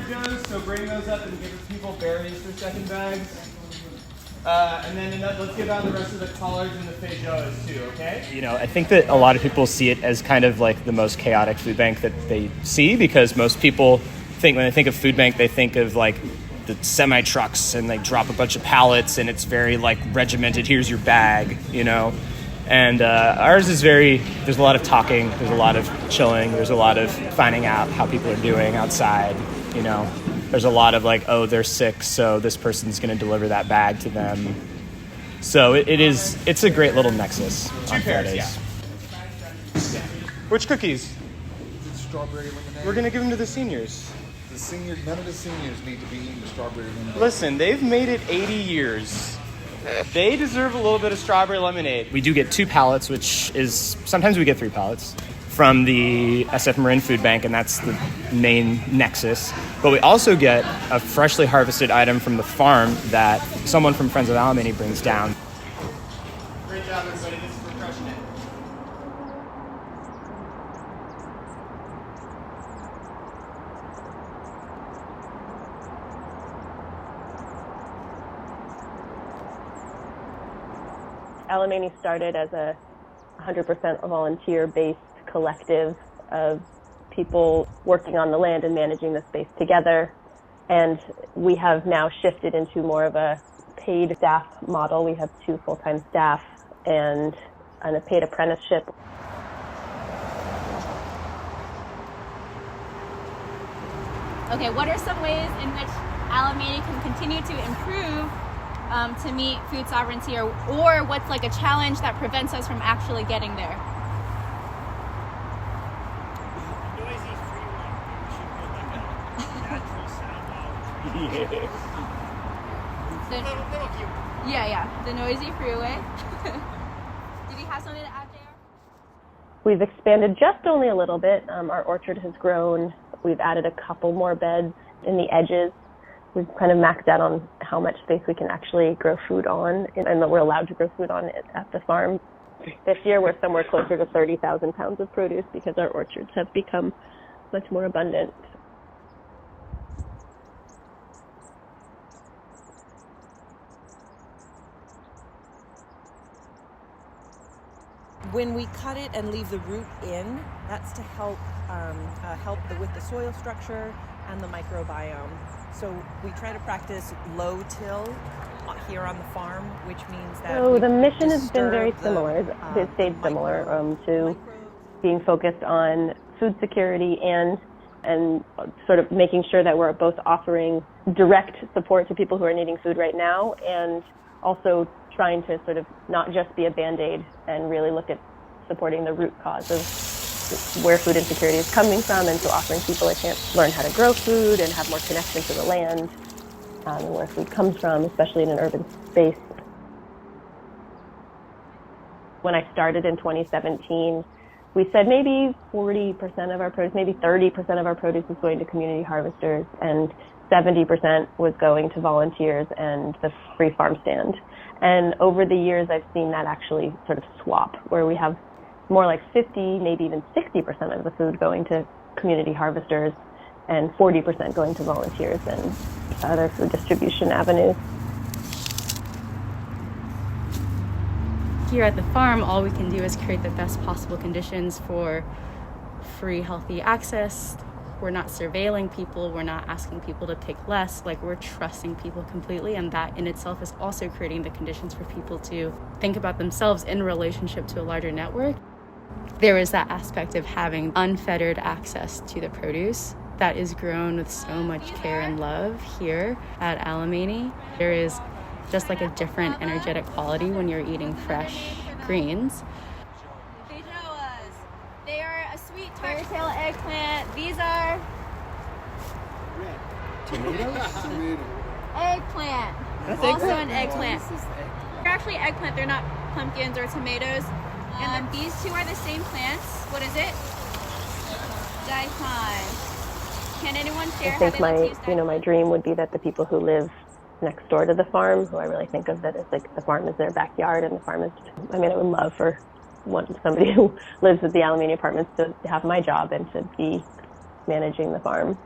doughs, so bring those up and give people berries for second bags. And then let's give out the rest of the collards and the feijoas too, okay? You know, I think that a lot of people see it as kind of like the most chaotic food bank that they see, because most people think, when they think of food bank, they think of like the semi trucks and they drop a bunch of pallets and it's very like regimented. Here's your bag, you know. And ours is there's a lot of talking, there's a lot of chilling, there's a lot of finding out how people are doing outside, you know. There's a lot of like, oh, they're sick, so this person's going to deliver that bag to them. So it's a great little nexus on Fridays. Yeah. Which cookies? Strawberry lemonade. We're going to give them to the seniors. The seniors, none of the seniors need to be eating the strawberry lemonade. Listen, they've made it 80 years. They deserve a little bit of strawberry lemonade. We do get 2 pallets, which is, sometimes we get 3 pallets from the SF Marin Food Bank, and that's the main nexus. But we also get a freshly harvested item from the farm that someone from Friends of Alemany brings down. Great job, everybody. This is for crushing it. Alemany started as a 100% volunteer-based collective of people working on the land and managing the space together. And we have now shifted into more of a paid staff model. We have 2 full-time staff and a paid apprenticeship. Okay, what are some ways in which Alemany can continue to improve to meet food sovereignty, or what's like a challenge that prevents us from actually getting there? Noisy freeway. We should put like a natural sound out. Little cute. Yeah, the noisy freeway. Did you have something to add there? We've expanded just only a little bit. Our orchard has grown. We've added a couple more beds in the edges. We've kind of maxed out on how much space we can actually grow food on and that we're allowed to grow food on at the farm. This year we're somewhere closer to 30,000 pounds of produce because our orchards have become much more abundant. When we cut it and leave the root in, that's to help with the soil structure and the microbiome. So we try to practice low till here on the farm, which means that the mission has been very similar. It stayed similar to being focused on food security and sort of making sure that we're both offering direct support to people who are needing food right now, and also trying to sort of not just be a Band-Aid and really look at supporting the root cause of where food insecurity is coming from, and so offering people a chance to learn how to grow food and have more connection to the land and where food comes from, especially in an urban space. When I started in 2017, we said maybe 40% of our produce, maybe 30% of our produce was going to community harvesters, and 70% was going to volunteers and the free farm stand. And over the years, I've seen that actually sort of swap, where we have more like 50, maybe even 60% of the food going to community harvesters and 40% going to volunteers and other food distribution avenues. Here at the farm, all we can do is create the best possible conditions for free, healthy access. We're not surveilling people, we're not asking people to pick less, like we're trusting people completely, and that in itself is also creating the conditions for people to think about themselves in relationship to a larger network. There is that aspect of having unfettered access to the produce that is grown with so much care and love here at Alemany. There is just like a different energetic quality when you're eating fresh greens. Feijoas. They are a sweet tart tail eggplant. These are Tomato. eggplant. That's also eggplant? an eggplant. They're actually eggplant. They're not pumpkins or tomatoes. And then these two are the same plants. What is it? Daikon. Can anyone share I think how they like to use my dream would be that the people who live next door to the farm, who I really think of that as like the farm is their backyard, and the farm is, I would love for somebody who lives at the Alemany Apartments to have my job and to be managing the farm.